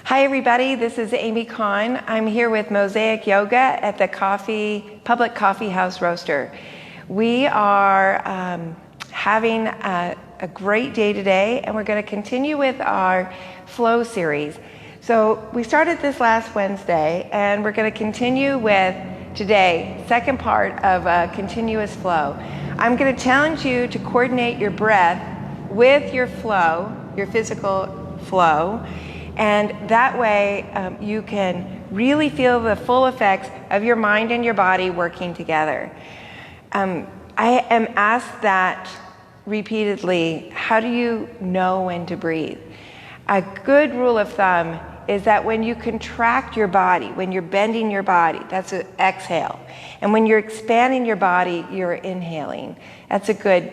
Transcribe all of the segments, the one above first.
Hi everybody, this is Amy Conn. I'm here with Mosaic Yoga at the Public Coffee House Roaster. We are having a great day today, and we're going to continue with our flow series. So we started this last Wednesday, and we're going to continue with today, second part of a continuous flow. I'm going to challenge you to coordinate your breath with your flow, your physical flow, and that way you can really feel the full effects of your mind and your body working together. I am asked that repeatedly, how do you know when to breathe? A good rule of thumb is that when you contract your body, when you're bending your body, that's an exhale. And when you're expanding your body, you're inhaling. That's a good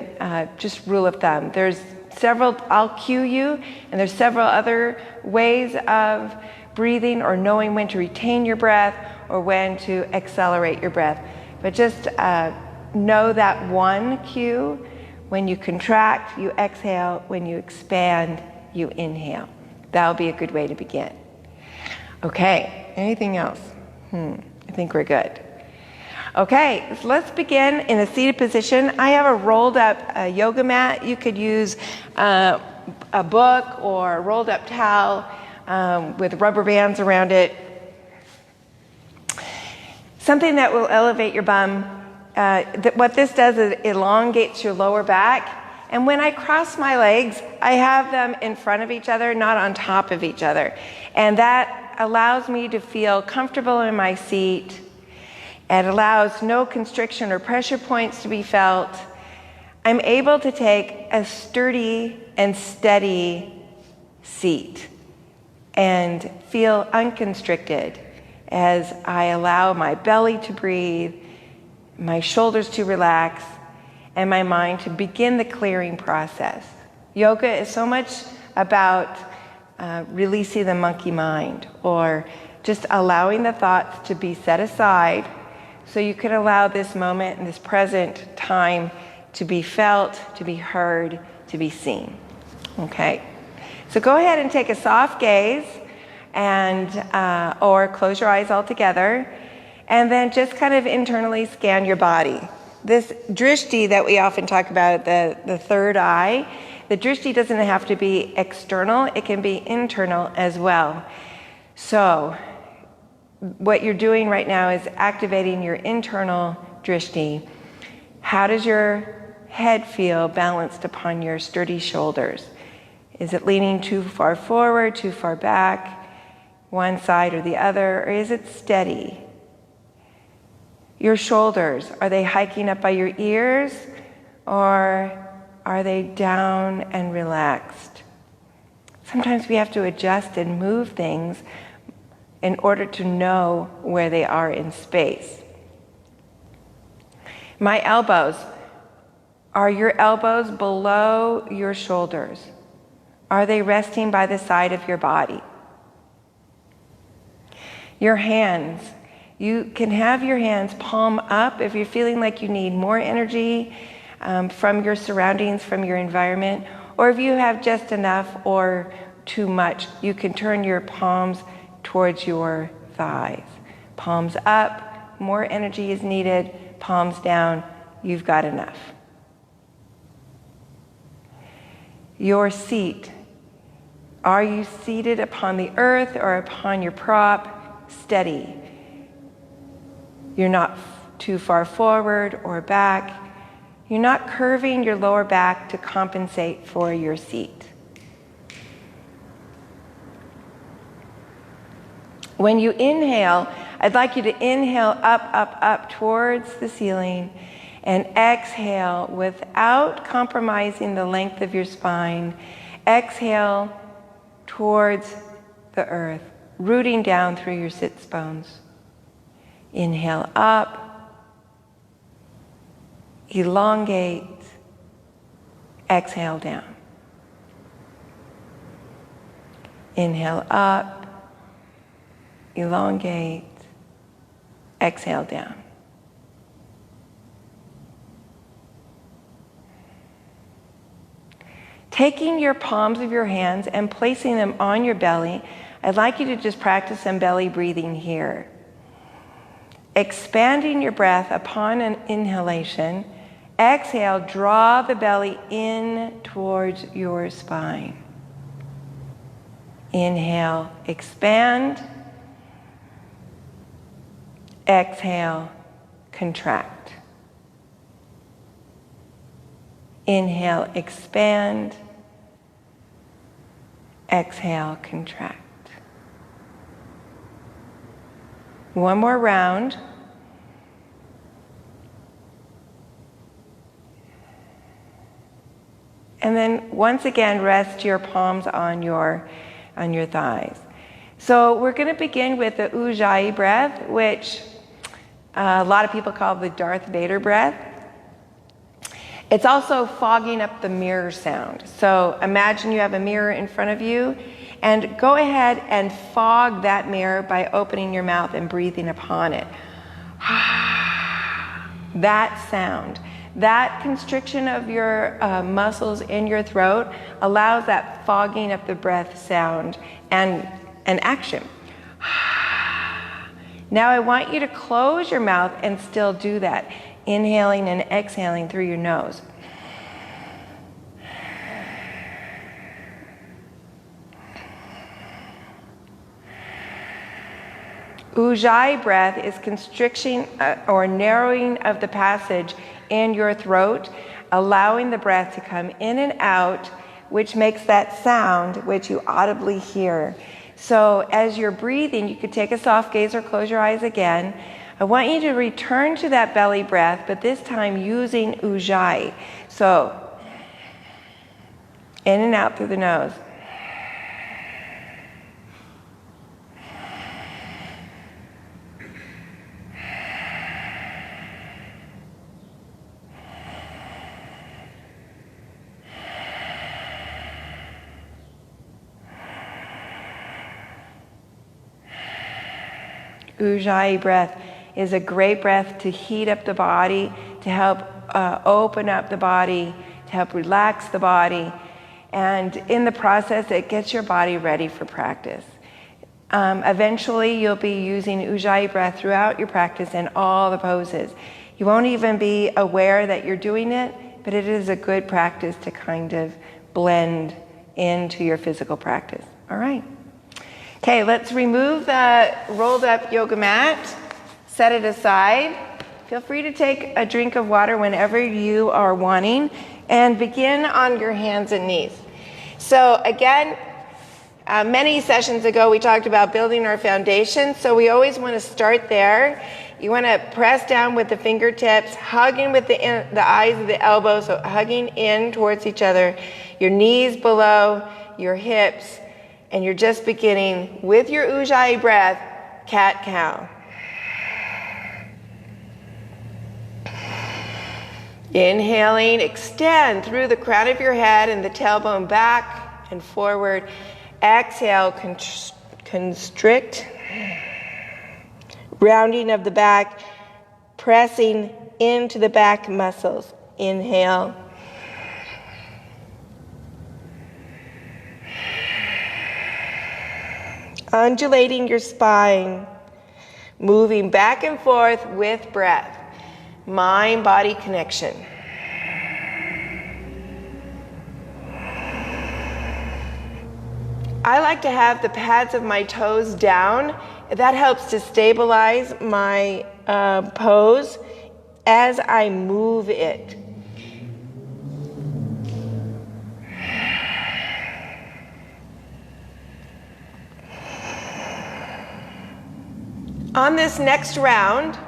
just rule of thumb. There's several, I'll cue you, and there's several other ways of breathing or knowing when to retain your breath or when to accelerate your breath. But just know that one cue: when you contract, you exhale; when you expand, you inhale. That'll be a good way to begin. Okay, anything else? I think we're good. Okay, so let's begin in a seated position. I have a rolled up yoga mat. You could use a book or a rolled up towel with rubber bands around it. Something that will elevate your bum. What this does is it elongates your lower back. And when I cross my legs, I have them in front of each other, not on top of each other. And that allows me to feel comfortable in my seat. It allows no constriction or pressure points to be felt. I'm able to take a sturdy and steady seat and feel unconstricted as I allow my belly to breathe, my shoulders to relax, and my mind to begin the clearing process. Yoga is so much about releasing the monkey mind, or just allowing the thoughts to be set aside so you can allow this moment and this present time to be felt, to be heard, to be seen. Okay? So go ahead and take a soft gaze, and or close your eyes altogether, and then just kind of internally scan your body. This drishti that we often talk about, the third eye, the drishti doesn't have to be external, it can be internal as well. So what you're doing right now is activating your internal drishti. How does your head feel balanced upon your sturdy shoulders? Is it leaning too far forward, too far back, one side or the other, or is it steady? Your shoulders, are they hiking up by your ears, or are they down and relaxed? Sometimes we have to adjust and move things in order to know where they are in space. My elbows, are your elbows below your shoulders? Are they resting by the side of your body? Your hands, you can have your hands palm up if you're feeling like you need more energy from your surroundings, from your environment, or if you have just enough or too much, you can turn your palms towards your thighs. Palms up, more energy is needed. Palms down, you've got enough. Your seat, are you seated upon the earth or upon your prop? Steady. You're not too far forward or back. You're not curving your lower back to compensate for your seat. When you inhale, I'd like you to inhale up, up, up towards the ceiling, and exhale without compromising the length of your spine. Exhale towards the earth, rooting down through your sits bones. Inhale up, elongate, exhale down. Inhale up, elongate, exhale down. Taking your palms of your hands and placing them on your belly, I'd like you to just practice some belly breathing here. Expanding your breath upon an inhalation. Exhale, draw the belly in towards your spine. Inhale, expand. Exhale, contract. Inhale, expand. Exhale, contract. One more round. And then once again, rest your palms on your thighs. So we're going to begin with the Ujjayi breath, which a lot of people call the Darth Vader breath. It's also fogging up the mirror sound. So imagine you have a mirror in front of you, and go ahead and fog that mirror by opening your mouth and breathing upon it. That sound, that constriction of your muscles in your throat allows that fogging up the breath sound and action. Now I want you to close your mouth and still do that, inhaling and exhaling through your nose. Ujjayi breath is constriction or narrowing of the passage in your throat, allowing the breath to come in and out, which makes that sound which you audibly hear. So as you're breathing, you could take a soft gaze or close your eyes again. I want you to return to that belly breath, but this time using Ujjayi. So in and out through the nose. Ujjayi breath is a great breath to heat up the body, to help open up the body, to help relax the body. And in the process, it gets your body ready for practice. Eventually, you'll be using Ujjayi breath throughout your practice in all the poses. You won't even be aware that you're doing it, but it is a good practice to kind of blend into your physical practice. All right. Okay, let's remove the rolled up yoga mat, set it aside. Feel free to take a drink of water whenever you are wanting, and begin on your hands and knees. So again, many sessions ago we talked about building our foundation, so we always want to start there. You want to press down with the fingertips, hugging with the eyes of the elbows, so hugging in towards each other, your knees below your hips, and you're just beginning with your Ujjayi breath, cat-cow. Inhaling, extend through the crown of your head and the tailbone back and forward. Exhale, constrict, rounding of the back, pressing into the back muscles. Inhale. Undulating your spine, moving back and forth with breath. Mind-body connection. I like to have the pads of my toes down. That helps to stabilize my pose as I move it. On this next round,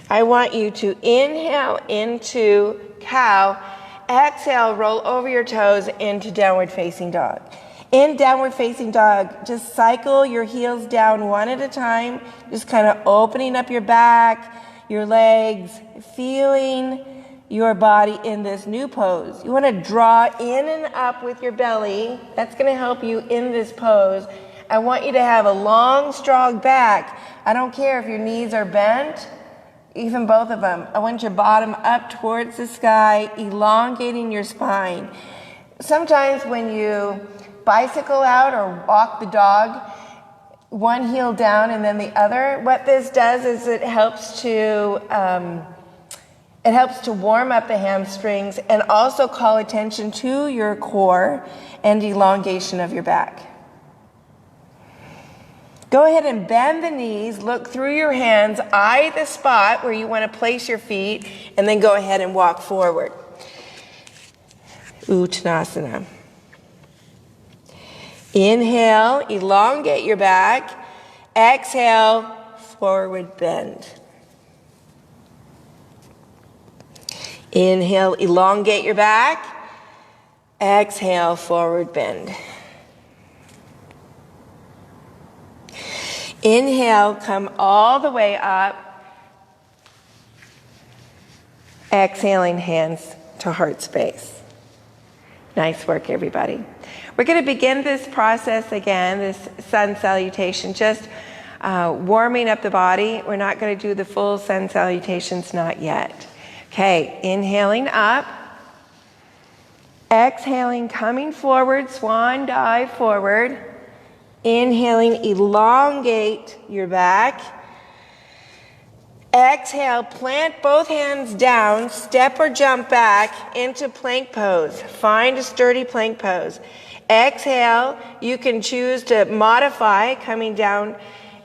I want you to inhale into cow, exhale, roll over your toes into downward facing dog. In downward facing dog, just cycle your heels down one at a time, just kind of opening up your back, your legs, feeling your body in this new pose. You want to draw in and up with your belly. That's going to help you in this pose. I want you to have a long, strong back. I don't care if your knees are bent, even both of them. I want your bottom up towards the sky, elongating your spine. Sometimes when you bicycle out or walk the dog, one heel down and then the other. What this does is it helps to warm up the hamstrings and also call attention to your core and elongation of your back. Go ahead and bend the knees, look through your hands, eye the spot where you want to place your feet, and then go ahead and walk forward. Uttanasana. Inhale, elongate your back. Exhale, forward bend. Inhale, elongate your back. Exhale, forward bend. Inhale, come all the way up. Exhaling, hands to heart space. Nice work, everybody. We're going to begin this process again, this sun salutation, just warming up the body. We're not going to do the full sun salutations, not yet. Okay, inhaling up. Exhaling, coming forward, swan dive forward. Inhaling, elongate your back. Exhale, plant both hands down, step or jump back into plank pose. Find a sturdy plank pose. Exhale, you can choose to modify coming down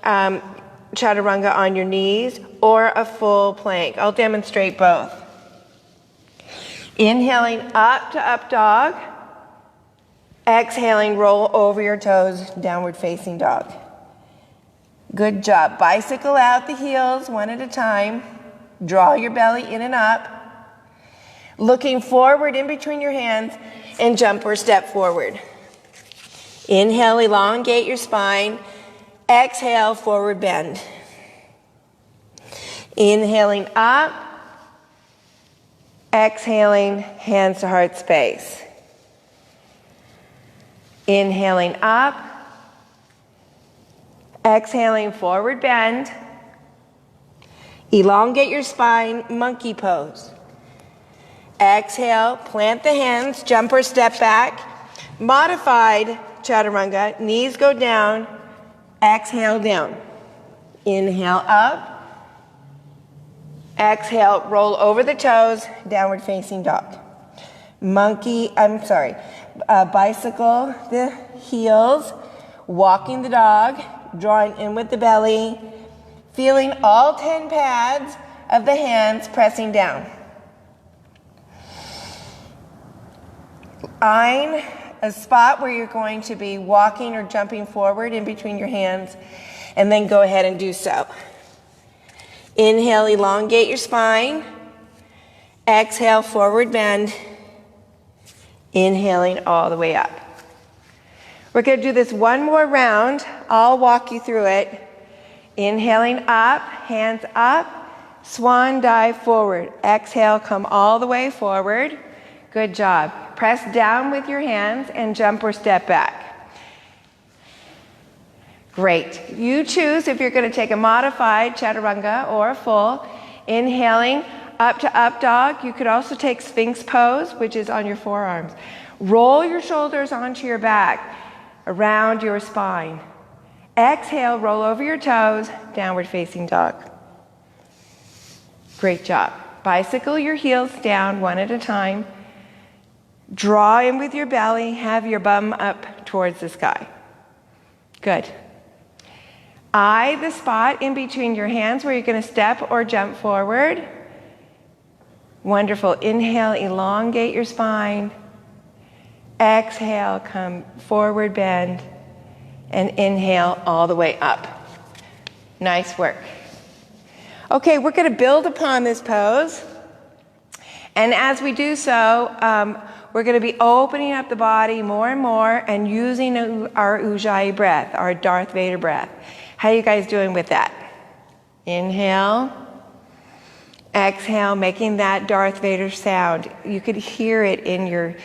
chaturanga on your knees or a full plank. I'll demonstrate both. Inhaling up to up dog. Exhaling, roll over your toes, downward facing dog. Good job. Bicycle out the heels one at a time. Draw your belly in and up. Looking forward in between your hands and jump or step forward. Inhale, elongate your spine. Exhale, forward bend. Inhaling up. Exhaling, hands to heart space. Inhaling up. Exhaling, forward bend. Elongate your spine, monkey pose. Exhale, plant the hands, jump or step back. Modified chaturanga, knees go down. Exhale, down. Inhale, up. Exhale, roll over the toes, downward facing dog. Bicycle the heels, walking the dog, drawing in with the belly, feeling all 10 pads of the hands pressing down. Eyeing a spot where you're going to be walking or jumping forward in between your hands, and then go ahead and do so. Inhale, elongate your spine. Exhale, forward bend. Inhaling all the way up. We're going to do this one more round. I'll walk you through it. Inhaling up, hands up, swan dive forward. Exhale, come all the way forward. Good job. Press down with your hands and jump or step back. Great. You choose if you're going to take a modified chaturanga or a full. Inhaling up to up dog. You could also take Sphinx pose, which is on your forearms. Roll your shoulders onto your back, around your spine. Exhale, roll over your toes, downward facing dog. Great job. Bicycle your heels down one at a time. Draw in with your belly, have your bum up towards the sky. Good. Eye the spot in between your hands where you're going to step or jump forward. Wonderful. Inhale, elongate your spine. Exhale, come forward bend. And inhale all the way up. Nice work. Okay, we're going to build upon this pose. And as we do so, we're going to be opening up the body more and more and using our Ujjayi breath, our Darth Vader breath. How are you guys doing with that? Inhale. Exhale, making that Darth Vader sound. You could hear it in your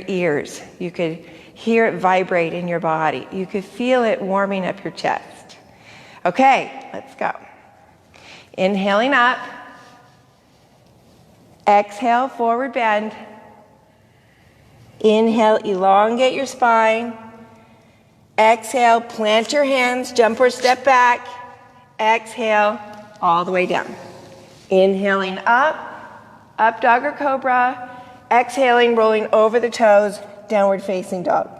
ears. You could hear it vibrate in your body. You could feel it warming up your chest. Okay, let's go. Inhaling up. Exhale, forward bend. Inhale, elongate your spine. Exhale, plant your hands, jump or step back. Exhale, all the way down. Inhaling up dog or cobra. Exhaling, rolling over the toes, downward facing dog.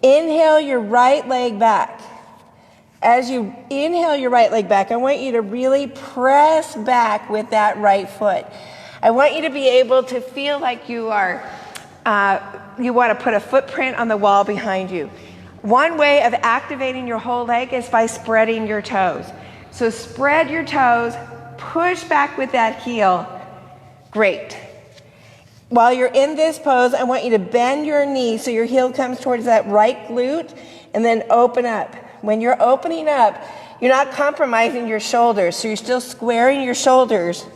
Inhale your right leg back. As you inhale your right leg back, I want you to really press back with that right foot. I want you to be able to feel like you want to put a footprint on the wall behind you. One way of activating your whole leg is by spreading your toes. So spread your toes, push back with that heel. Great. While you're in this pose, I want you to bend your knee so your heel comes towards that right glute and then open up. When you're opening up, you're not compromising your shoulders, so you're still squaring your shoulders,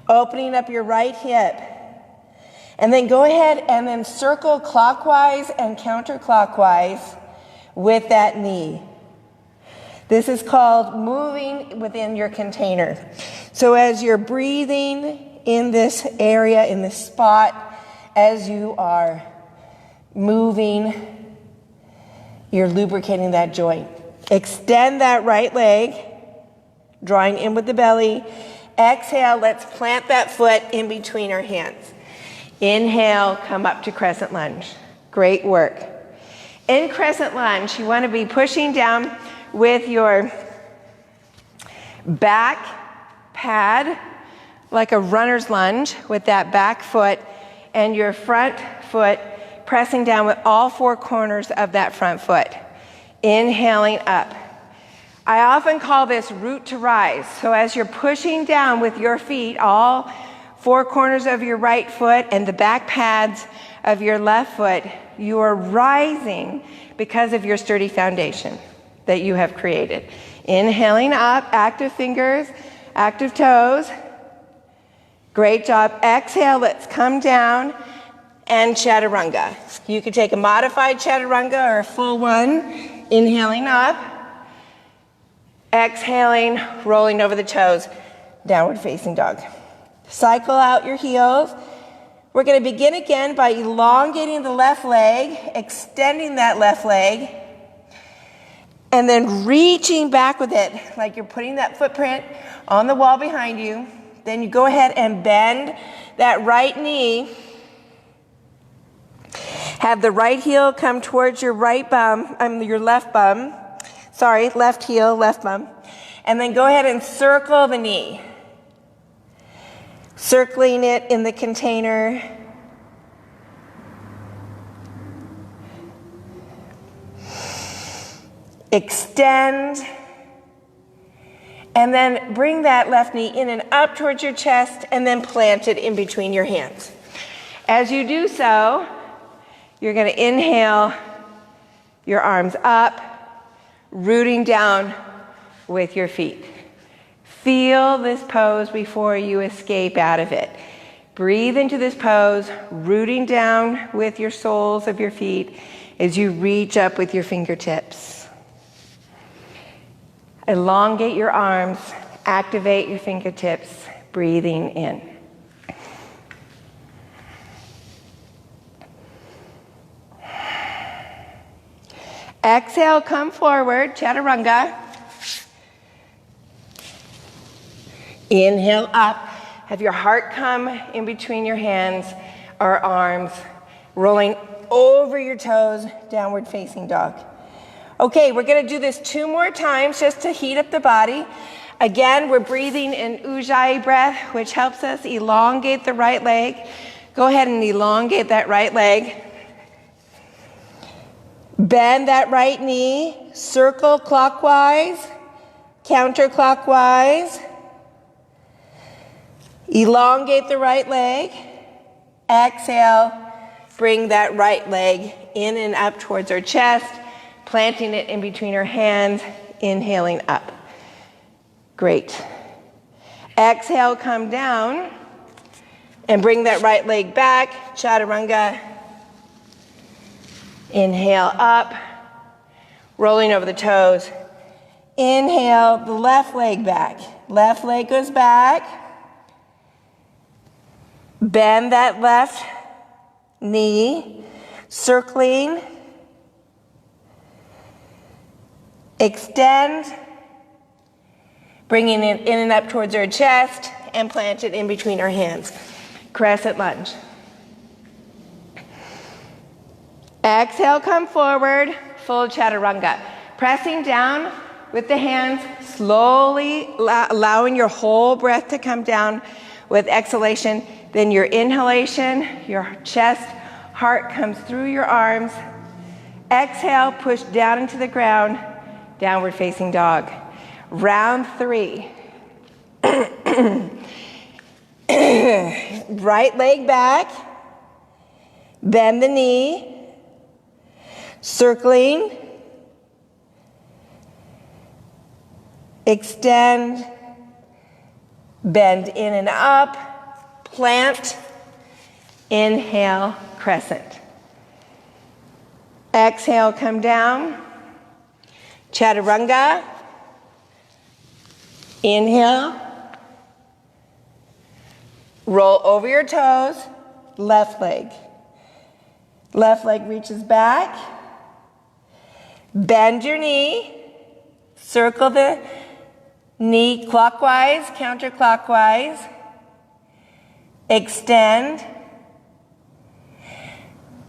opening up your right hip. And then go ahead and then circle clockwise and counterclockwise with that knee. This is called moving within your container. So as you're breathing in this area, in this spot, as you are moving, you're lubricating that joint. Extend that right leg, drawing in with the belly. Exhale, let's plant that foot in between our hands. Inhale, come up to crescent lunge. Great work. In crescent lunge, you want to be pushing down with your back pad like a runner's lunge with that back foot and your front foot pressing down with all four corners of that front foot. Inhaling up. I often call this root to rise. So as you're pushing down with your feet, all four corners of your right foot and the back pads of your left foot, you are rising because of your sturdy foundation that you have created. Inhaling up, active fingers, active toes. Great job. Exhale, let's come down and chaturanga. You could take a modified chaturanga or a full one. Inhaling up. Exhaling, rolling over the toes, downward facing dog. Cycle out your heels. We're going to begin again by elongating the left leg, extending that left leg, and then reaching back with it like you're putting that footprint on the wall behind you. Then you go ahead and bend that right knee. Have the right heel come towards your right bum, your left bum. Sorry, left heel, left bum. And then go ahead and circle the knee. Circling it in the container. Extend. And then bring that left knee in and up towards your chest and then plant it in between your hands. As you do so, you're going to inhale your arms up, rooting down with your feet. Feel this pose before you escape out of it. Breathe into this pose, rooting down with your soles of your feet as you reach up with your fingertips. Elongate your arms, activate your fingertips, breathing in. Exhale, come forward, chaturanga. Inhale up. Have your heart come in between your hands or arms, rolling over your toes, downward facing dog. Okay, we're going to do this 2 more times just to heat up the body. Again, we're breathing in Ujjayi breath, which helps us elongate the right leg. Go ahead and elongate that right leg. Bend that right knee, circle clockwise, counterclockwise. Elongate the right leg. Exhale, bring that right leg in and up towards our chest, planting it in between our hands, inhaling up. Great. Exhale, come down and bring that right leg back, chaturanga. Inhale up, rolling over the toes. Inhale, the left leg back. Left leg goes back. Bend that left knee, circling. Extend, bringing it in and up towards our chest, and plant it in between our hands. Crescent lunge. Exhale, come forward, full chaturanga. Pressing down with the hands, slowly allowing your whole breath to come down with exhalation. Then your inhalation, your chest, heart comes through your arms. Exhale, push down into the ground, downward facing dog. Round 3. Right leg back, bend the knee, circling, extend, bend in and up, plant, inhale, crescent. Exhale, come down, chaturanga, inhale, roll over your toes, left leg. Left leg reaches back, bend your knee, circle the knee clockwise, counterclockwise, extend,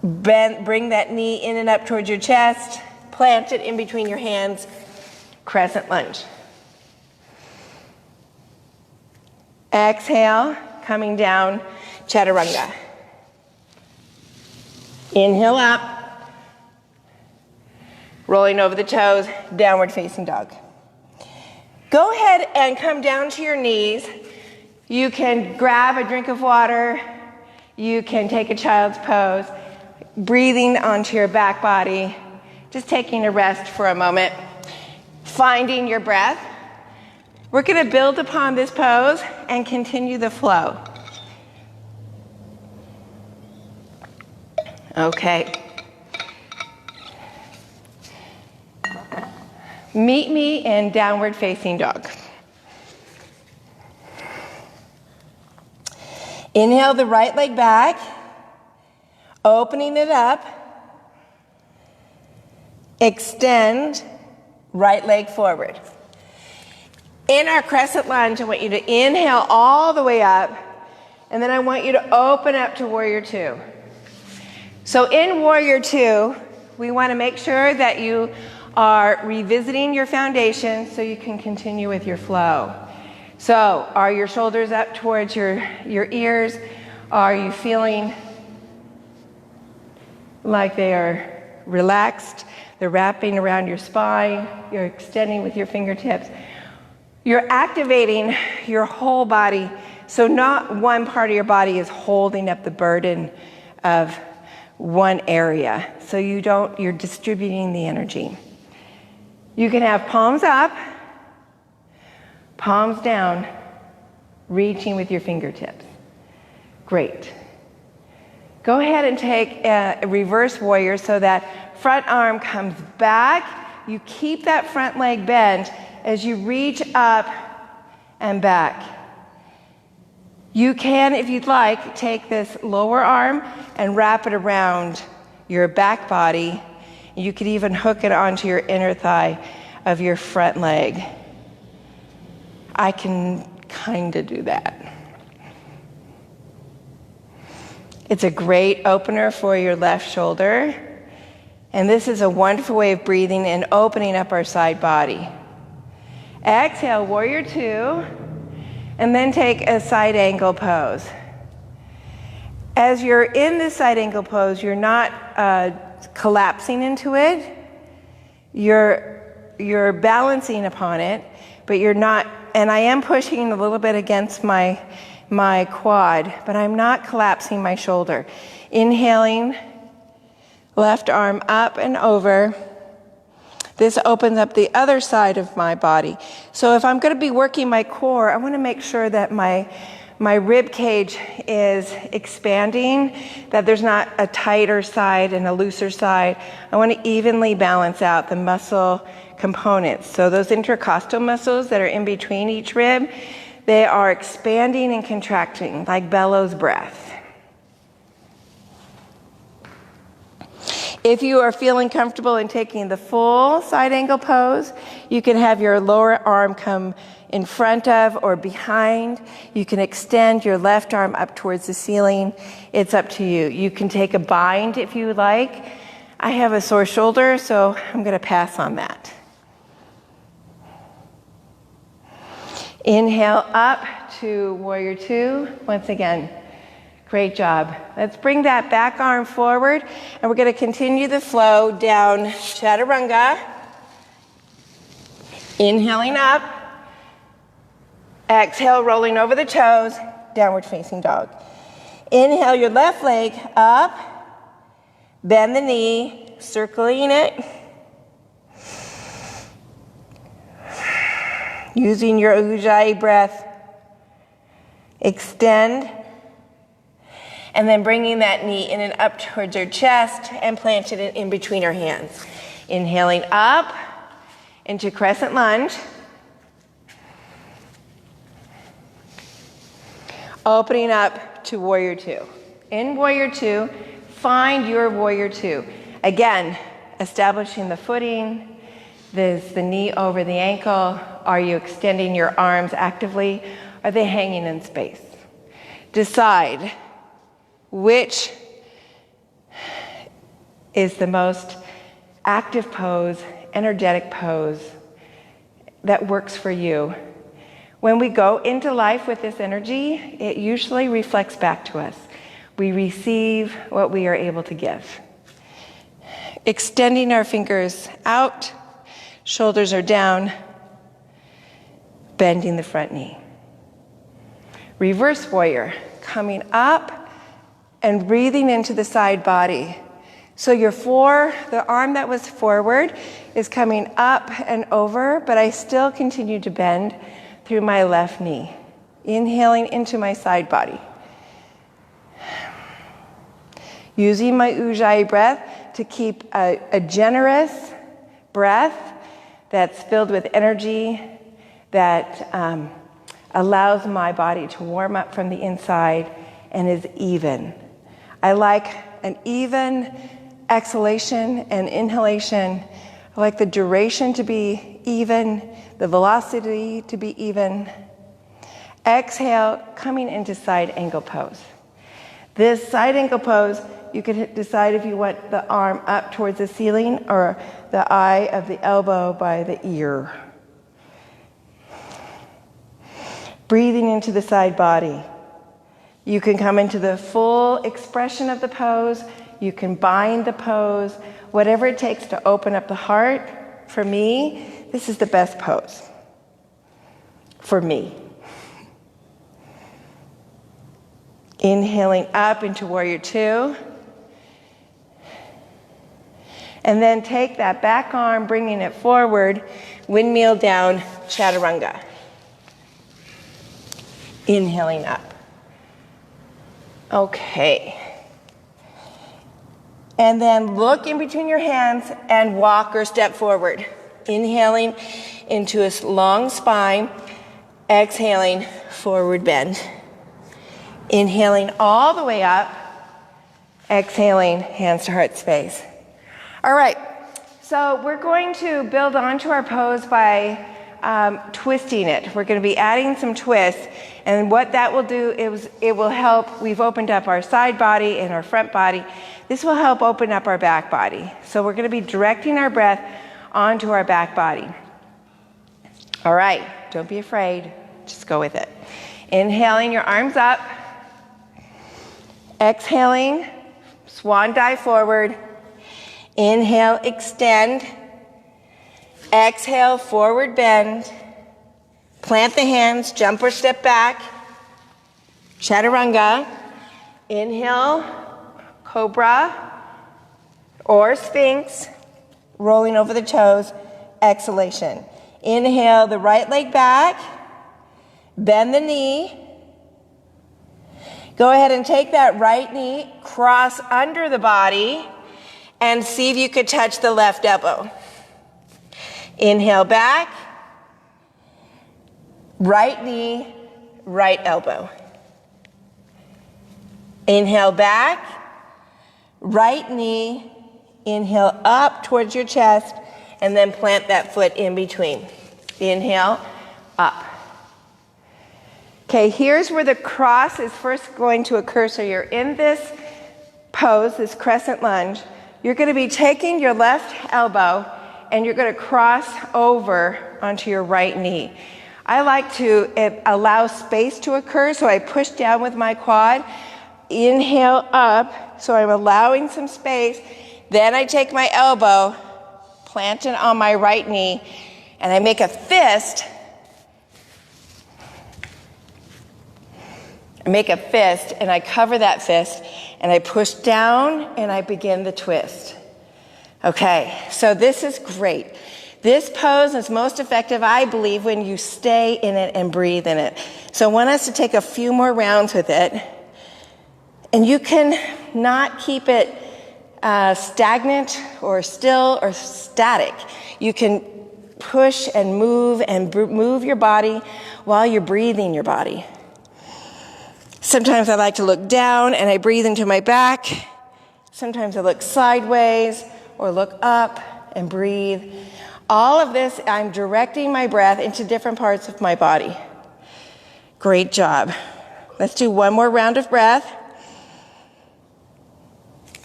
bend, bring that knee in and up towards your chest, plant it in between your hands, crescent lunge. Exhale, coming down, chaturanga. Inhale up, rolling over the toes, downward facing dog. Go ahead and come down to your knees. You can grab a drink of water. You can take a child's pose, breathing onto your back body, just taking a rest for a moment, finding your breath. We're going to build upon this pose and continue the flow. Okay. Meet me in downward facing dog. Inhale the right leg back, opening it up. Extend, right leg forward. In our crescent lunge, I want you to inhale all the way up, and then I want you to open up to warrior 2. So in warrior 2, we want to make sure that you are revisiting your foundation so you can continue with your flow. So are your shoulders up towards your ears? Are you feeling like they are relaxed? They're wrapping around your spine. You're extending with your fingertips. You're activating your whole body, so not one part of your body is holding up the burden of one area. So you're distributing the energy. You can have palms up, palms down, reaching with your fingertips. Great. Go ahead and take a reverse warrior so that front arm comes back. You keep that front leg bent as you reach up and back. You can, if you'd like, take this lower arm and wrap it around your back body. You could even hook it onto your inner thigh of your front leg. I can kind of do that. It's a great opener for your left shoulder. And this is a wonderful way of breathing and opening up our side body. Exhale, warrior 2, and then take a side angle pose. As you're in this side angle pose, you're not collapsing into it. You're balancing upon it, but you're not, and I am pushing a little bit against my quad, but I'm not collapsing my shoulder. Inhaling, left arm up and over. This opens up the other side of my body. So if I'm going to be working my core, I want to make sure that my rib cage is expanding, that there's not a tighter side and a looser side. I want to evenly balance out the muscle components. So those intercostal muscles that are in between each rib, they are expanding and contracting like bellows breath. If you are feeling comfortable in taking the full side angle pose, you can have your lower arm come in front of or behind. You can extend your left arm up towards the ceiling. It's up to you. You can take a bind if you would like. I have a sore shoulder, so I'm going to pass on that. Inhale up to Warrior Two. Once again, great job. Let's bring that back arm forward, and we're going to continue the flow down Chaturanga. Inhaling up. Exhale, rolling over the toes, downward facing dog. Inhale your left leg up. Bend the knee, circling it. Using your Ujjayi breath. Extend. And then bringing that knee in and up towards your chest and planting it in between our hands. Inhaling up into crescent lunge. Opening up to Warrior Two. In Warrior Two, find your Warrior Two. Again, establishing the footing. Is the knee over the ankle? Are you extending your arms actively? Are they hanging in space? Decide which is the most active pose, energetic pose that works for you. When we go into life with this energy, it usually reflects back to us. We receive what we are able to give. Extending our fingers out, shoulders are down, bending the front knee. Reverse warrior, coming up and breathing into the side body. So the arm that was forward is coming up and over, but I still continue to bend through my left knee. Inhaling into my side body. Using my Ujjayi breath to keep a generous breath that's filled with energy, that allows my body to warm up from the inside and is even. I like an even exhalation and inhalation. I like the duration to be even, the velocity to be even. Exhale, coming into side angle pose. This side angle pose, you can decide if you want the arm up towards the ceiling or the eye of the elbow by the ear. Breathing into the side body. You can come into the full expression of the pose. You can bind the pose. Whatever it takes to open up the heart. For me, this is the best pose. For me. Inhaling up into Warrior Two. And then take that back arm, bringing it forward, windmill down, Chaturanga. Inhaling up. Okay. And then look in between your hands and walk or step forward. Inhaling into a long spine. Exhaling, forward bend. Inhaling all the way up. Exhaling, hands to heart space. All right, so we're going to build onto our pose by twisting it. We're going to be adding some twists, and what that will do is it will help. We've opened up our side body and our front body. This will help open up our back body. So we're going to be directing our breath onto our back body. All right, don't be afraid. Just go with it. Inhaling your arms up. Exhaling, swan dive forward. Inhale, extend. Exhale, forward bend. Plant the hands, jump or step back. Chaturanga. Inhale, cobra or sphinx. Rolling over the toes. Exhalation. Inhale, the right leg back. Bend the knee. Go ahead and take that right knee, cross under the body, and see if you could touch the left elbow. Inhale back. Right knee, right elbow. Inhale back. Right knee, Inhale up towards your chest, and then plant that foot in between. Inhale, up. Okay, here's where the cross is first going to occur. So you're in this pose, this crescent lunge. You're going to be taking your left elbow and you're going to cross over onto your right knee. I like to allow space to occur, so I push down with my quad. Inhale up, so I'm allowing some space. Then I take my elbow, plant it on my right knee, and I make a fist. And I cover that fist, and I push down, and I begin the twist. Okay, so this is great. This pose is most effective, I believe, when you stay in it and breathe in it. So I want us to take a few more rounds with it. And you can not keep it stagnant or still or static. You can push and move your body while you're breathing your body. Sometimes I like to look down and I breathe into my back. Sometimes I look sideways or look up and breathe. All of this, I'm directing my breath into different parts of my body. Great job. Let's do one more round of breath.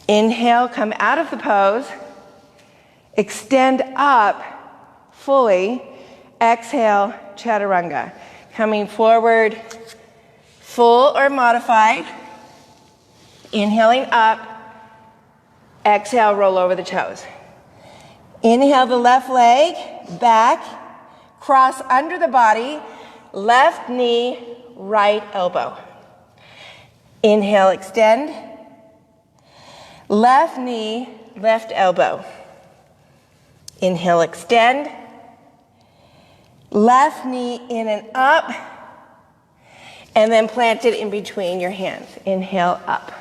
Inhale, come out of the pose. Extend up fully. Exhale, chaturanga. Coming forward, full or modified. Inhaling up. Exhale, roll over the toes. Inhale the left leg, back, cross under the body, left knee, right elbow. Inhale, extend. Left knee, left elbow. Inhale, extend. Left knee in and up. And then plant it in between your hands. Inhale, up.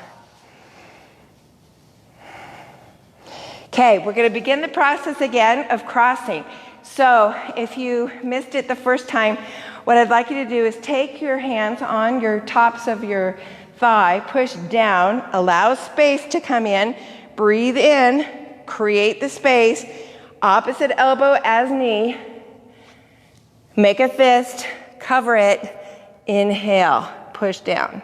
Okay, we're going to begin the process again of crossing. So if you missed it the first time, what I'd like you to do is take your hands on your tops of your thigh, push down, allow space to come in, breathe in, create the space, opposite elbow as knee, make a fist, cover it, inhale, push down.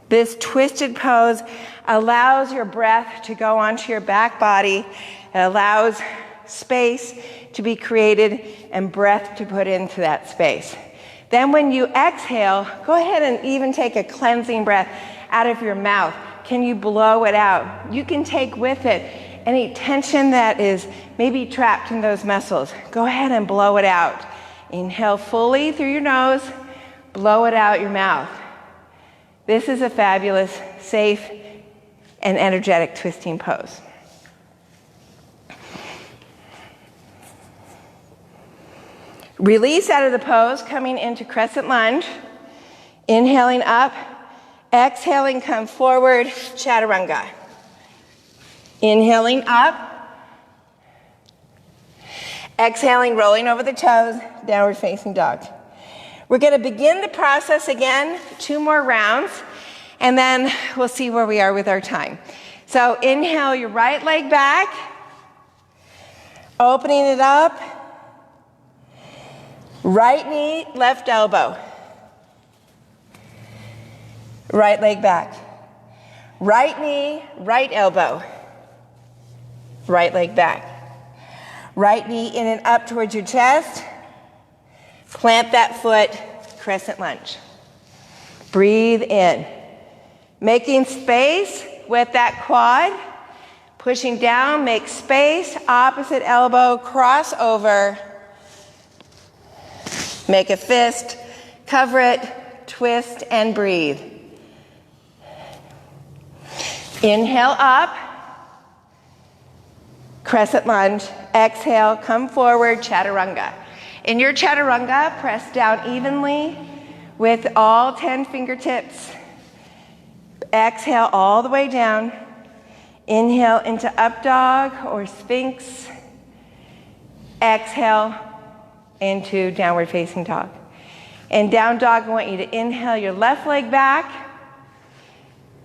This twisted pose allows your breath to go onto your back body. It allows space to be created and breath to put into that space. Then when you exhale, go ahead and even take a cleansing breath out of your mouth. Can you blow it out? You can take with it any tension that is maybe trapped in those muscles. Go ahead and blow it out. Inhale fully through your nose, blow it out your mouth. This is a fabulous, safe, and energetic twisting pose. Release out of the pose, coming into crescent lunge. Inhaling up, exhaling, come forward, chaturanga. Inhaling up, exhaling, rolling over the toes, downward facing dog. We're going to begin the process again, 2 more rounds, and then we'll see where we are with our time. So inhale your right leg back, opening it up, right knee, left elbow, right leg back, right knee, right elbow, right leg back, right knee in and up towards your chest. Plant that foot, crescent lunge. Breathe in. Making space with that quad. Pushing down, make space, opposite elbow, cross over. Make a fist, cover it, twist, and breathe. Inhale up. Crescent lunge. Exhale, come forward, chaturanga. In your chaturanga, press down evenly with all 10 fingertips. Exhale all the way down. Inhale into up dog or sphinx. Exhale into downward facing dog. In down dog, I want you to inhale your left leg back.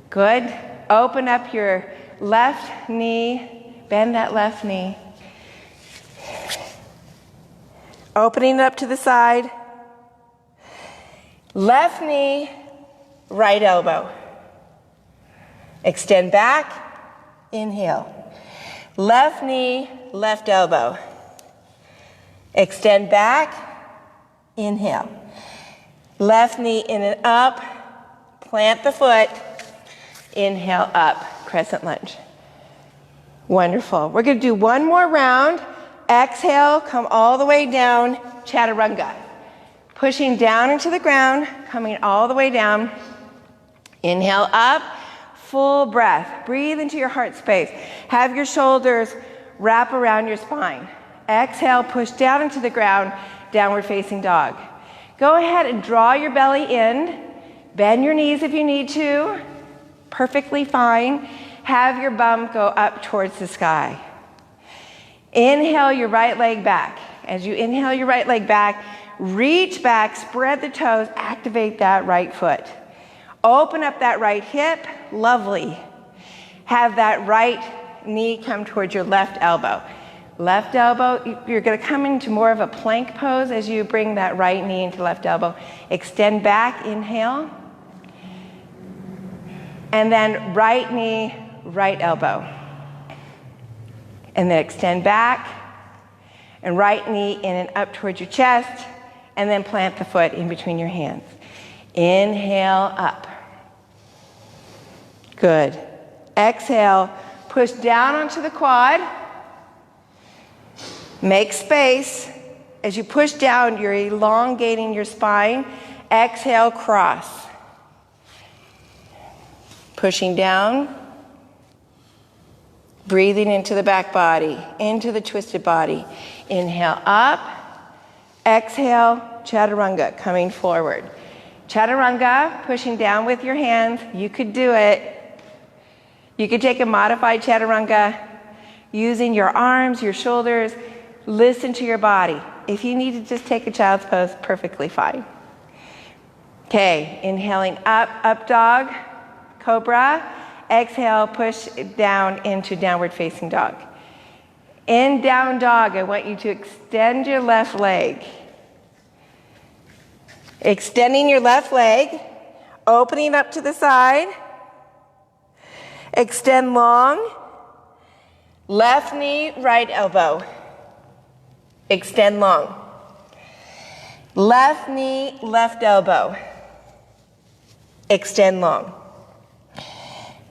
Good. Open up your left knee, bend that left knee. Opening it up to the side. Left knee, right elbow. Extend back, inhale. Left knee, left elbow. Extend back, inhale. Left knee in and up, plant the foot, inhale up, crescent lunge. Wonderful. We're going to do one more round. Exhale, come all the way down, chaturanga. Pushing down into the ground, coming all the way down. Inhale up, full breath. Breathe into your heart space. Have your shoulders wrap around your spine. Exhale, push down into the ground, downward facing dog. Go ahead and draw your belly in. Bend your knees if you need to. Perfectly fine. Have your bum go up towards the sky. Inhale your right leg back. As you inhale your right leg back, reach back, spread the toes, activate that right foot. Open up that right hip, lovely. Have that right knee come towards your left elbow. Left elbow, you're going to come into more of a plank pose as you bring that right knee into left elbow. Extend back, inhale. And then right knee, right elbow. And then extend back, and right knee in and up towards your chest, and then plant the foot in between your hands. Inhale up. Good. Exhale, push down onto the quad. Make space. As you push down, you're elongating your spine. Exhale, cross. Pushing down. Breathing into the back body, into the twisted body. Inhale up. Exhale, chaturanga, coming forward. Chaturanga, pushing down with your hands. You could do it. You could take a modified chaturanga using your arms, your shoulders. Listen to your body. If you need to just take a child's pose, perfectly fine. Okay, inhaling up, up dog, cobra. Exhale, push down into downward facing dog. In down dog, I want you to extend your left leg. Extending your left leg, opening up to the side. Extend long. Left knee, right elbow. Extend long. Left knee, left elbow. Extend long.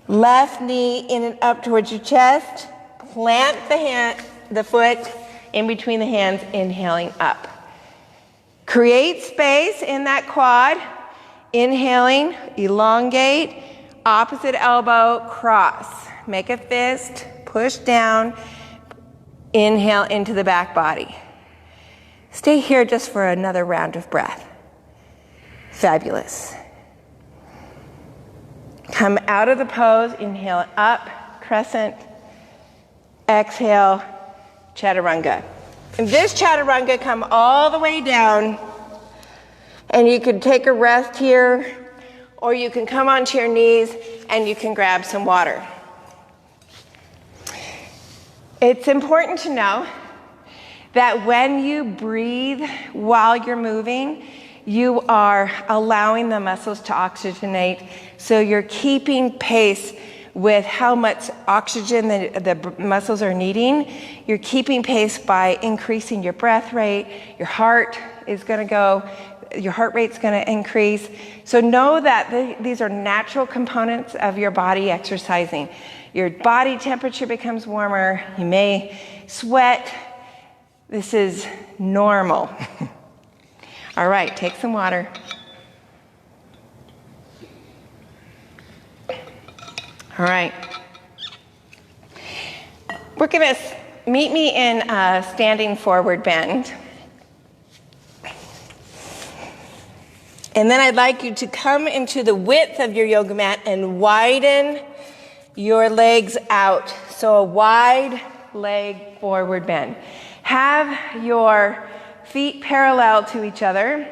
Left knee in and up towards your chest. Plant the foot in between the hands, inhaling up. Create space in that quad. Inhaling, elongate, opposite elbow, cross. Make a fist, push down, inhale into the back body. Stay here just for another round of breath. Fabulous. Come out of the pose, inhale up, crescent, exhale, chaturanga. In this chaturanga, come all the way down, and you can take a rest here, or you can come onto your knees and you can grab some water. It's important to know that when you breathe while you're moving, you are allowing the muscles to oxygenate, so you're keeping pace with how much oxygen the muscles are needing. You're keeping pace by increasing your breath rate. Your heart rate's going to increase. So know that these are natural components of your body exercising. Your body temperature becomes warmer. You may sweat. This is normal. All right, take some water. All right. We're going to meet me in a standing forward bend. And then I'd like you to come into the width of your yoga mat and widen your legs out. So a wide leg forward bend. Have your feet parallel to each other.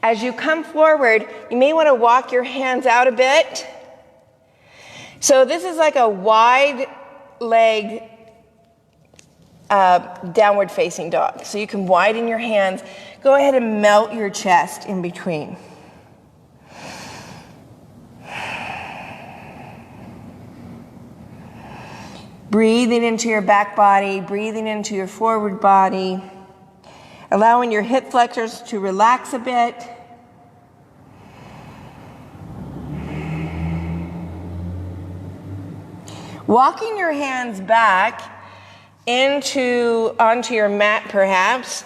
As you come forward, you may want to walk your hands out a bit. So this is like a wide leg downward facing dog. So you can widen your hands. Go ahead and melt your chest in between. Breathing into your back body, breathing into your forward body, allowing your hip flexors to relax a bit. Walking your hands back onto your mat perhaps.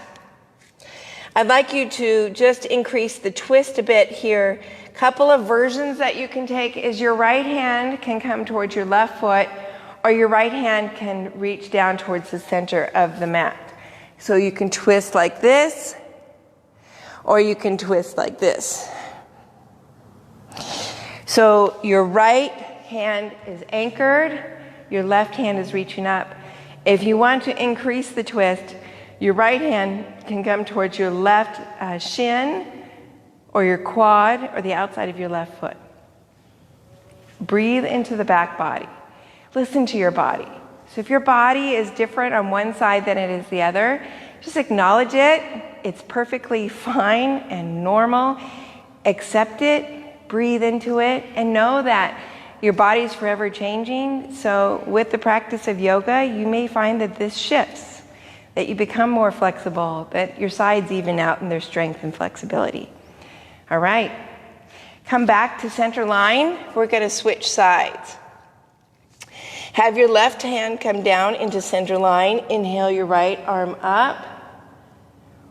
I'd like you to just increase the twist a bit here. Couple of versions that you can take is your right hand can come towards your left foot, or your right hand can reach down towards the center of the mat. So you can twist like this, or you can twist like this. So your right hand is anchored, your left hand is reaching up. If you want to increase the twist, your right hand can come towards your left shin, or your quad, or the outside of your left foot. Breathe into the back body. Listen to your body. So if your body is different on one side than it is the other, just acknowledge it. It's perfectly fine and normal. Accept it, breathe into it, and know that your body's forever changing. So with the practice of yoga, you may find that this shifts, that you become more flexible, that your sides even out in their strength and flexibility. All right. Come back to center line. We're going to switch sides. Have your left hand come down into center line. Inhale your right arm up.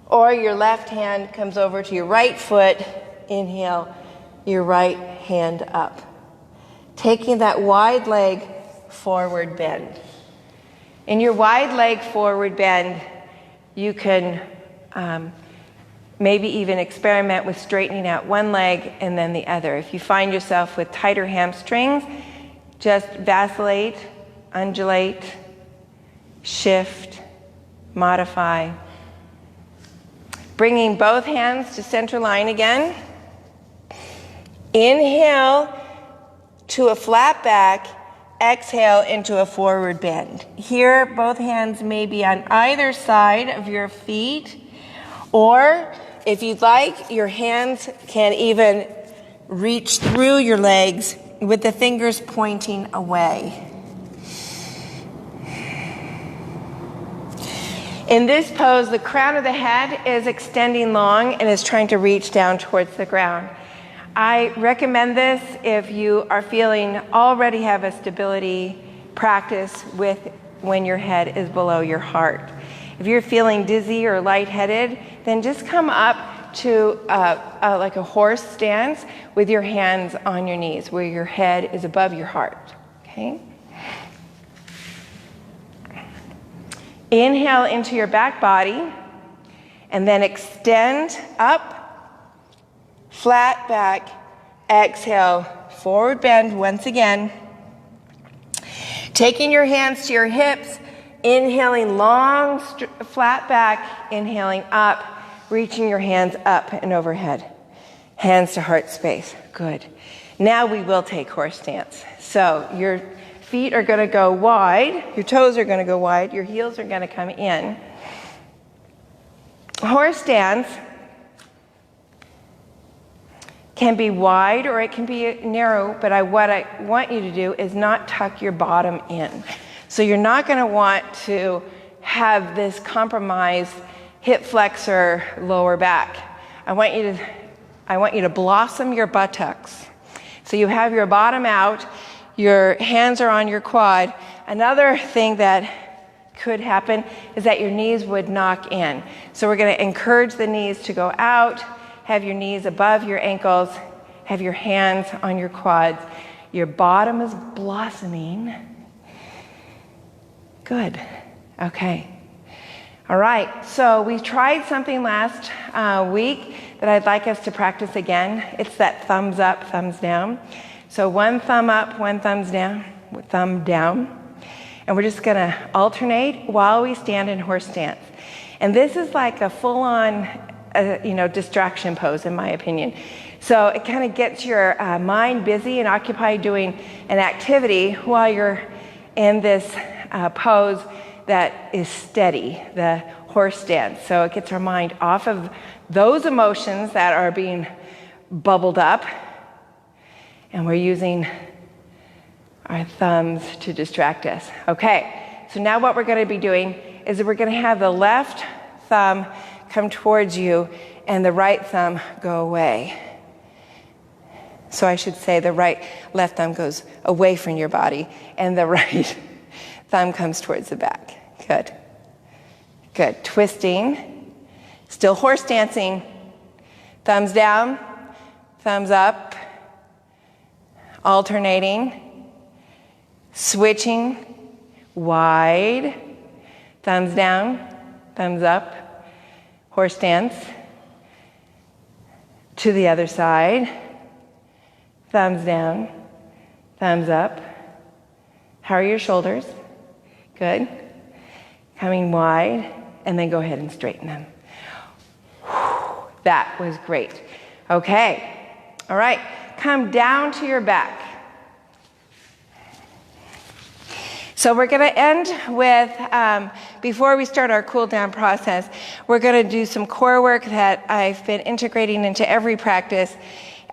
Or your left hand comes over to your right foot. Inhale your right hand up. Taking that wide leg forward bend. In your wide leg forward bend, you can maybe even experiment with straightening out one leg and then the other. If you find yourself with tighter hamstrings, just vacillate, undulate, shift, modify. Bringing both hands to center line again. Inhale to a flat back, exhale into a forward bend. Here, both hands may be on either side of your feet, or if you'd like, your hands can even reach through your legs with the fingers pointing away. In this pose, the crown of the head is extending long and is trying to reach down towards the ground. I recommend this if you are feeling already have a stability practice with when your head is below your heart. If you're feeling dizzy or lightheaded, then just come up to like a horse stance with your hands on your knees where your head is above your heart. Okay? Inhale into your back body and then extend up. Flat back, exhale, forward bend once again. Taking your hands to your hips, inhaling long, flat back, inhaling up, reaching your hands up and overhead. Hands to heart space, good. Now we will take horse stance. So your feet are going to go wide, your toes are going to go wide, your heels are going to come in. Horse stance can be wide or it can be narrow, but what I want you to do is not tuck your bottom in. So you're not going to want to have this compromised hip flexor lower back. I want you to blossom your buttocks. So you have your bottom out, your hands are on your quad. Another thing that could happen is that your knees would knock in. So we're going to encourage the knees to go out. Have your knees above your ankles. Have your hands on your quads. Your bottom is blossoming. Good. Okay. All right. So we tried something last week that I'd like us to practice again. It's that thumbs up, thumbs down. So one thumb up, one thumbs down, thumb down. And we're just going to alternate while we stand in horse stance. And this is like a full-on distraction pose, in my opinion. So it kind of gets your mind busy and occupied doing an activity while you're in this pose that is steady, the horse stance. So it gets our mind off of those emotions that are being bubbled up, and we're using our thumbs to distract us. Okay, so now what we're going to be doing is that we're going to have the left thumb come towards you and the right thumb go away. So I should say the left thumb goes away from your body and the right thumb comes towards the back. Good. Good. Twisting. Still horse dancing. Thumbs down, thumbs up. Alternating. Switching. Wide. Thumbs down, thumbs up. Horse dance. To the other side. Thumbs down, thumbs up. How are your shoulders? Good. Coming wide, and then go ahead and straighten them. That was great. Okay. All right. Come down to your back. So we're going to end with, before we start our cool down process, we're going to do some core work that I've been integrating into every practice.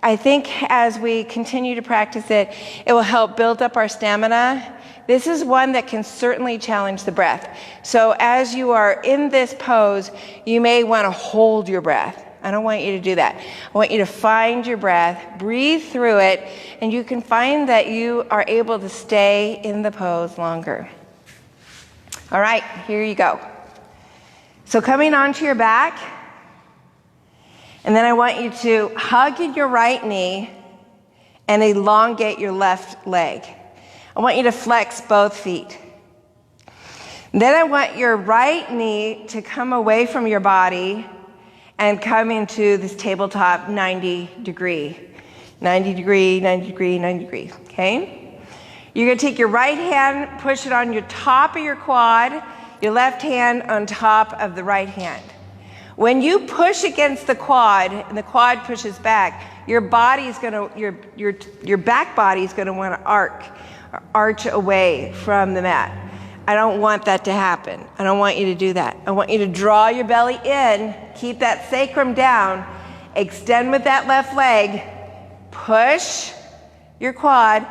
I think as we continue to practice it, it will help build up our stamina. This is one that can certainly challenge the breath. So as you are in this pose, you may want to hold your breath. I don't want you to do that. I want you to find your breath, breathe through it, and you can find that you are able to stay in the pose longer. All right, here you go. So coming onto your back, and then I want you to hug your right knee and elongate your left leg. I want you to flex both feet. Then I want your right knee to come away from your body and come into this tabletop 90 degree, okay? You're gonna take your right hand, push it on your top of your quad, your left hand on top of the right hand. When you push against the quad and the quad pushes back, your body's gonna, your back body's gonna wanna arch away from the mat. I don't want that to happen. I don't want you to do that. I want you to draw your belly in, keep that sacrum down, extend with that left leg, push your quad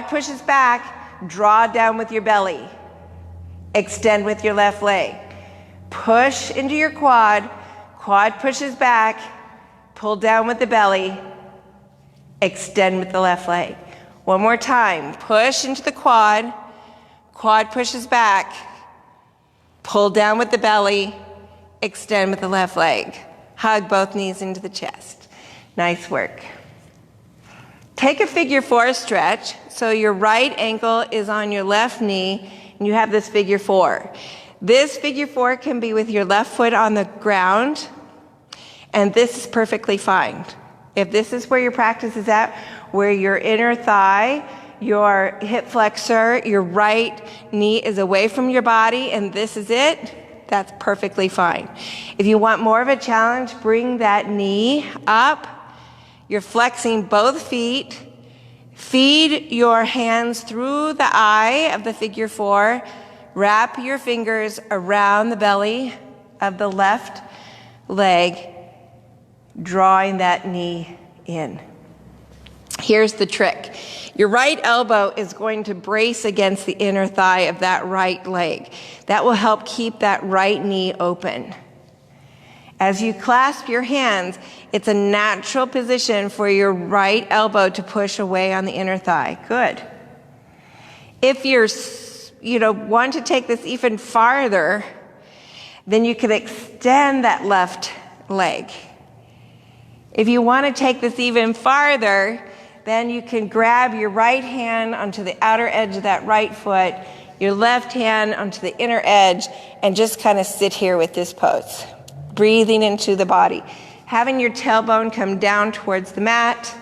pushes back, draw down with your belly, extend with your left leg. Push into your quad pushes back, pull down with the belly, extend with the left leg. One more time, push into the quad pushes back, pull down with the belly, extend with the left leg. Hug both knees into the chest. Nice work. Take a figure 4 stretch. So your right ankle is on your left knee, and you have this figure 4. This figure 4 can be with your left foot on the ground, and this is perfectly fine. If this is where your practice is at, where your inner thigh, your hip flexor, your right knee is away from your body, and this is it, that's perfectly fine. If you want more of a challenge, bring that knee up. You're flexing both feet. Feed your hands through the eye of the figure 4. Wrap your fingers around the belly of the left leg, drawing that knee in. Here's the trick. Your right elbow is going to brace against the inner thigh of that right leg. That will help keep that right knee open. As you clasp your hands, it's a natural position for your right elbow to push away on the inner thigh. Good. If you're, want to take this even farther, then you can extend that left leg. If you want to take this even farther, then you can grab your right hand onto the outer edge of that right foot, your left hand onto the inner edge, and just kind of sit here with this pose. Breathing into the body. Having your tailbone come down towards the mat,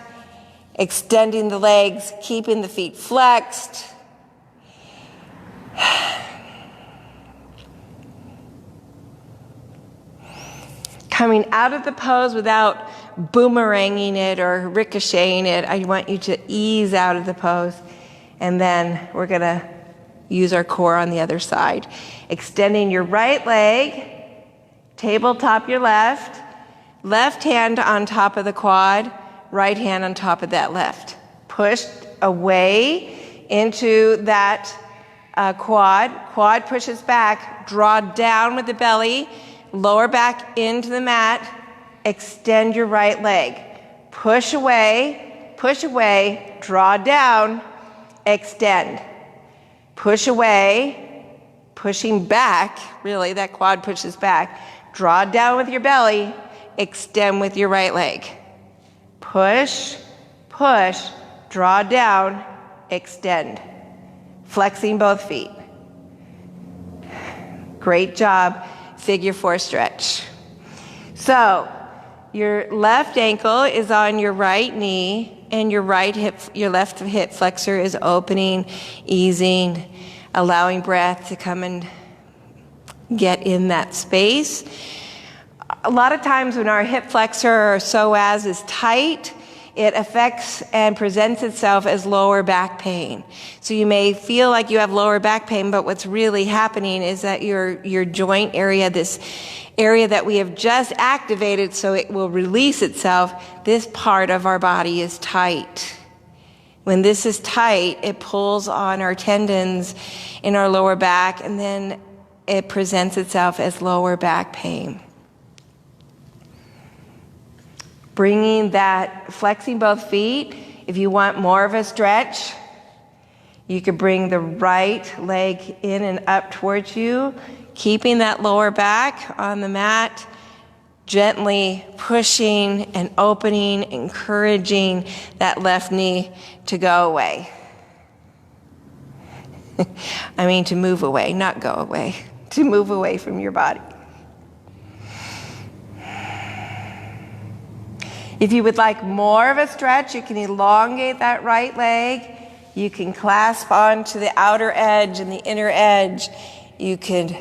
extending the legs, keeping the feet flexed. Coming out of the pose without boomeranging it or ricocheting it. I want you to ease out of the pose. And then we're going to use our core on the other side. Extending your right leg, tabletop your left, left hand on top of the quad, right hand on top of that left. Push away into that quad. Quad pushes back. Draw down with the belly. Lower back into the mat. Extend your right leg. Push away, draw down, extend. Push away, pushing back, really, that quad pushes back. Draw down with your belly, extend with your right leg. Push, draw down, extend. Flexing both feet. Great job, figure 4 stretch. So, your left ankle is on your right knee, and your left hip flexor is opening, easing, allowing breath to come and get in that space. A lot of times when our hip flexor or psoas is tight, it affects and presents itself as lower back pain. So you may feel like you have lower back pain, but what's really happening is that your joint area, this area that we have just activated so it will release itself, this part of our body is tight. When this is tight, it pulls on our tendons in our lower back, and then it presents itself as lower back pain. Bringing that, flexing both feet. If you want more of a stretch, you could bring the right leg in and up towards you, keeping that lower back on the mat, gently pushing and opening, encouraging that left knee to go away. I mean to move away, not go away, to move away from your body. If you would like more of a stretch, you can elongate that right leg. You can clasp onto the outer edge and the inner edge. You could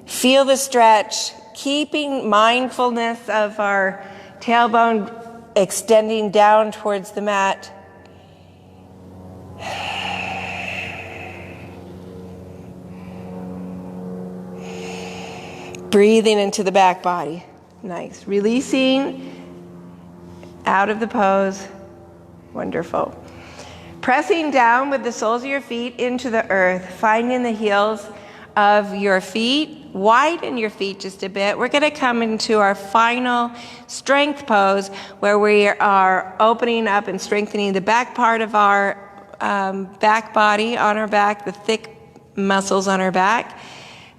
feel the stretch, keeping mindfulness of our tailbone extending down towards the mat. Breathing into the back body. Nice. Releasing out of the pose. Wonderful. Pressing down with the soles of your feet into the earth, finding the heels of your feet. Widen your feet just a bit. We're going to come into our final strength pose where we are opening up and strengthening the back part of our back body on our back, the thick muscles on our back,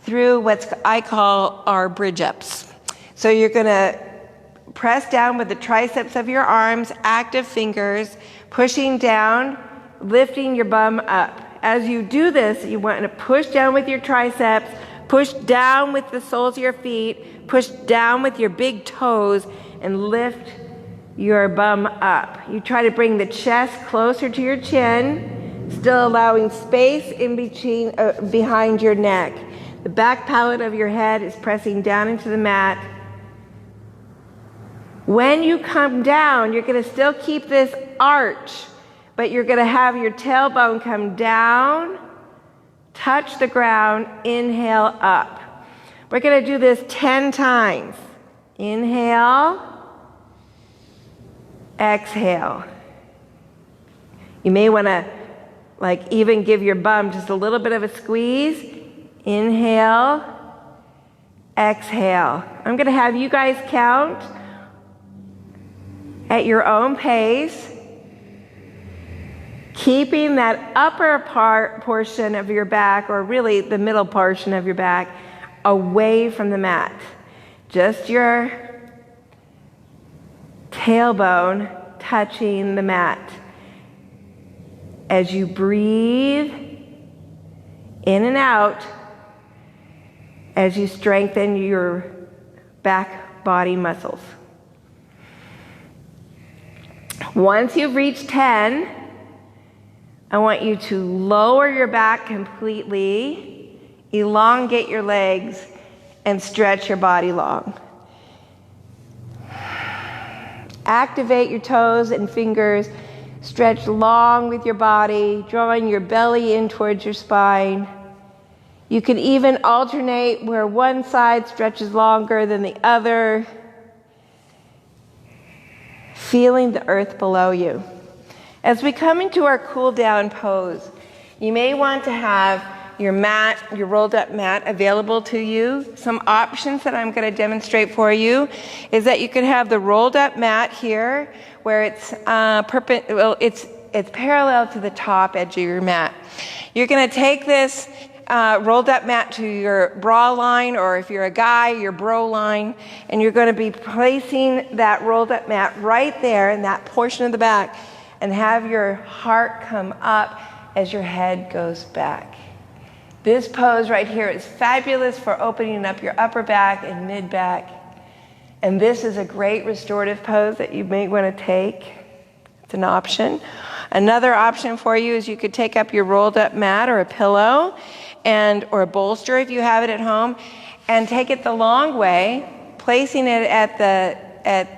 through what I call our bridge ups. So you're going to press down with the triceps of your arms, active fingers, pushing down, lifting your bum up. As you do this, you want to push down with your triceps, push down with the soles of your feet, push down with your big toes, and lift your bum up. You try to bring the chest closer to your chin, still allowing space in between, behind your neck. The back palate of your head is pressing down into the mat. When you come down, you're going to still keep this arch, but you're going to have your tailbone come down, touch the ground, inhale up. We're going to do this 10 times. Inhale, exhale. You may want to even give your bum just a little bit of a squeeze. Inhale, exhale. I'm going to have you guys count at your own pace, keeping that upper portion of your back, or really the middle portion of your back, away from the mat. Just your tailbone touching the mat. As you breathe in and out, as you strengthen your back body muscles. Once you've reached 10, I want you to lower your back completely, elongate your legs, and stretch your body long. Activate your toes and fingers. Stretch long with your body, drawing your belly in towards your spine. You can even alternate where one side stretches longer than the other, feeling the earth below you. As we come into our cool down pose, you may want to have your mat, your rolled up mat available to you. Some options that I'm going to demonstrate for you is that you can have the rolled up mat here where it's it's parallel to the top edge of your mat. You're going to take this rolled up mat to your bra line, or if you're a guy, your bro line, and you're going to be placing that rolled up mat right there in that portion of the back, and have your heart come up as your head goes back. This pose right here is fabulous for opening up your upper back and mid back. And this is a great restorative pose that you may want to take. It's an option. Another option for you is you could take up your rolled up mat or a pillow or a bolster if you have it at home, and take it the long way, placing it at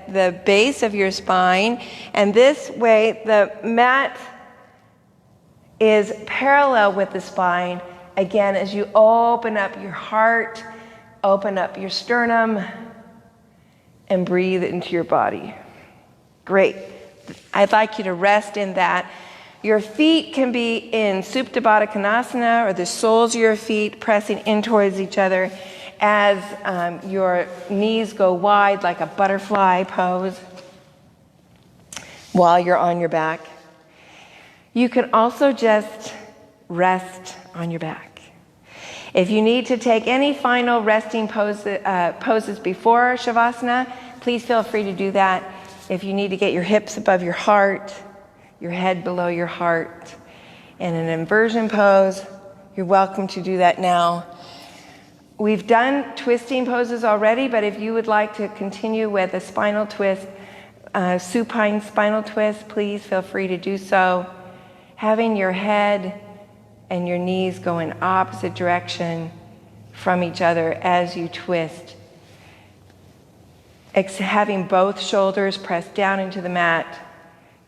the base of your spine. And this way the mat is parallel with the spine. Again, as you open up your heart, open up your sternum, and breathe into your body. Great. I'd like you to rest in that. Your feet can be in Supta Baddha Konasana, or the soles of your feet pressing in towards each other as your knees go wide like a butterfly pose while you're on your back. You can also just rest on your back. If you need to take any final resting poses before Shavasana, please feel free to do that. If you need to get your hips above your heart, your head below your heart, in an inversion pose, you're welcome to do that now. We've done twisting poses already, but if you would like to continue with a spinal twist, supine spinal twist, please feel free to do so. Having your head and your knees go in opposite direction from each other as you twist. Having both shoulders pressed down into the mat,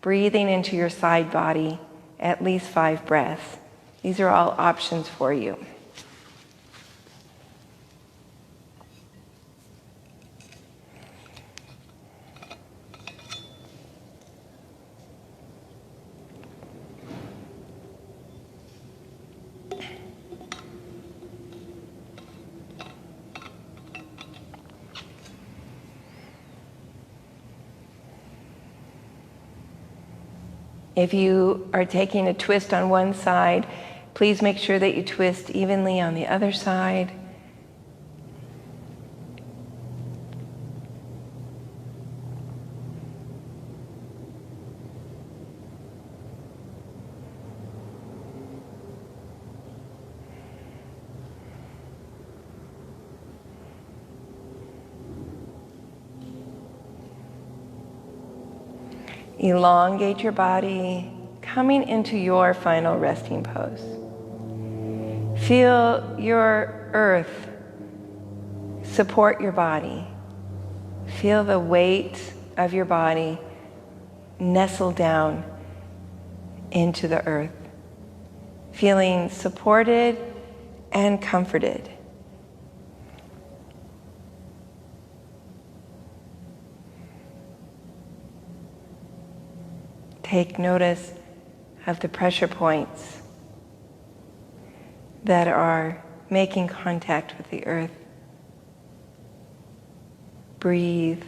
breathing into your side body, at least 5 breaths. These are all options for you. If you are taking a twist on one side, please make sure that you twist evenly on the other side. Elongate your body, coming into your final resting pose. Feel your earth support your body. Feel the weight of your body nestle down into the earth, feeling supported and comforted. Take notice of the pressure points that are making contact with the earth. Breathe.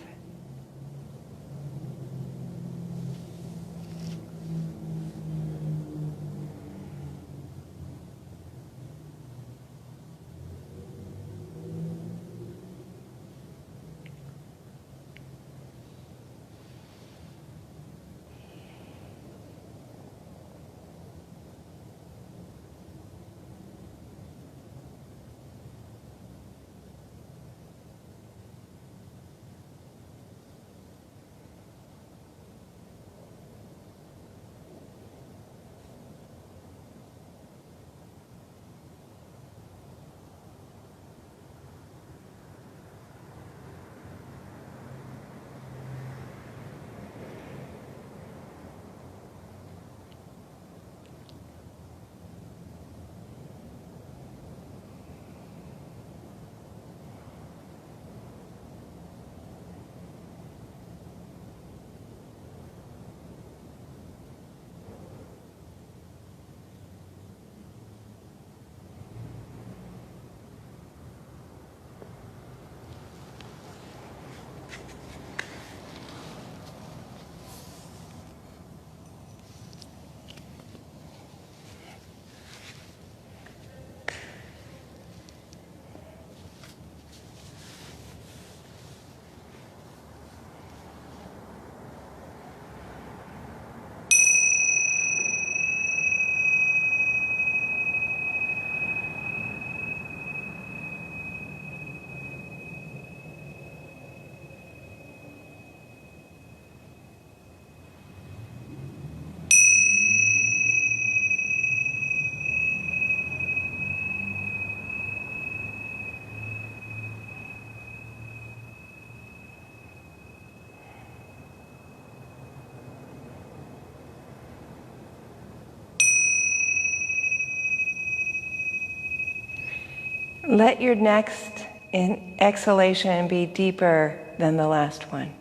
Let your next exhalation be deeper than the last one.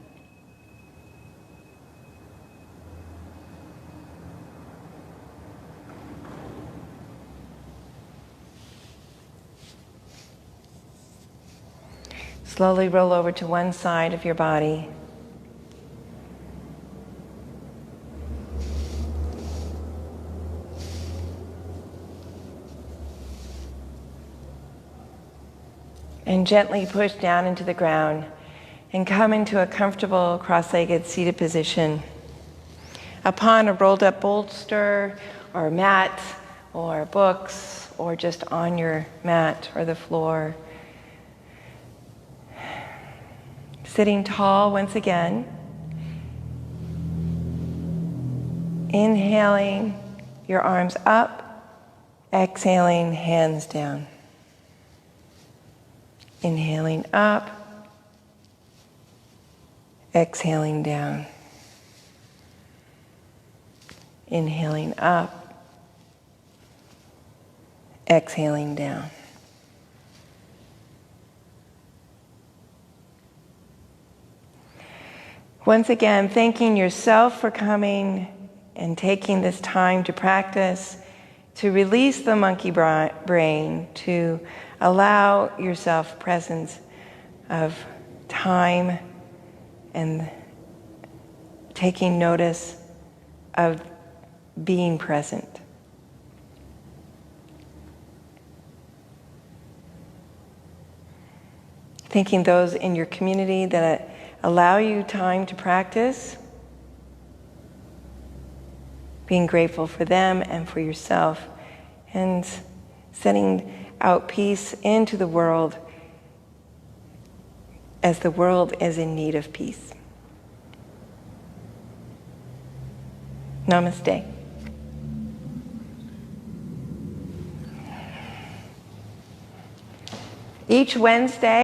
Slowly roll over to one side of your body. And gently push down into the ground and come into a comfortable cross-legged seated position. Upon a rolled up bolster or mat or books or just on your mat or the floor. Sitting tall once again. Inhaling your arms up, exhaling hands down. Inhaling up, exhaling down. Inhaling up, exhaling down. Once again, thanking yourself for coming and taking this time to practice, to release the monkey brain, to allow yourself presence of time and taking notice of being present. Thanking those in your community that allow you time to practice, being grateful for them and for yourself, and sending out peace into the world as the world is in need of peace. Namaste. Each Wednesday,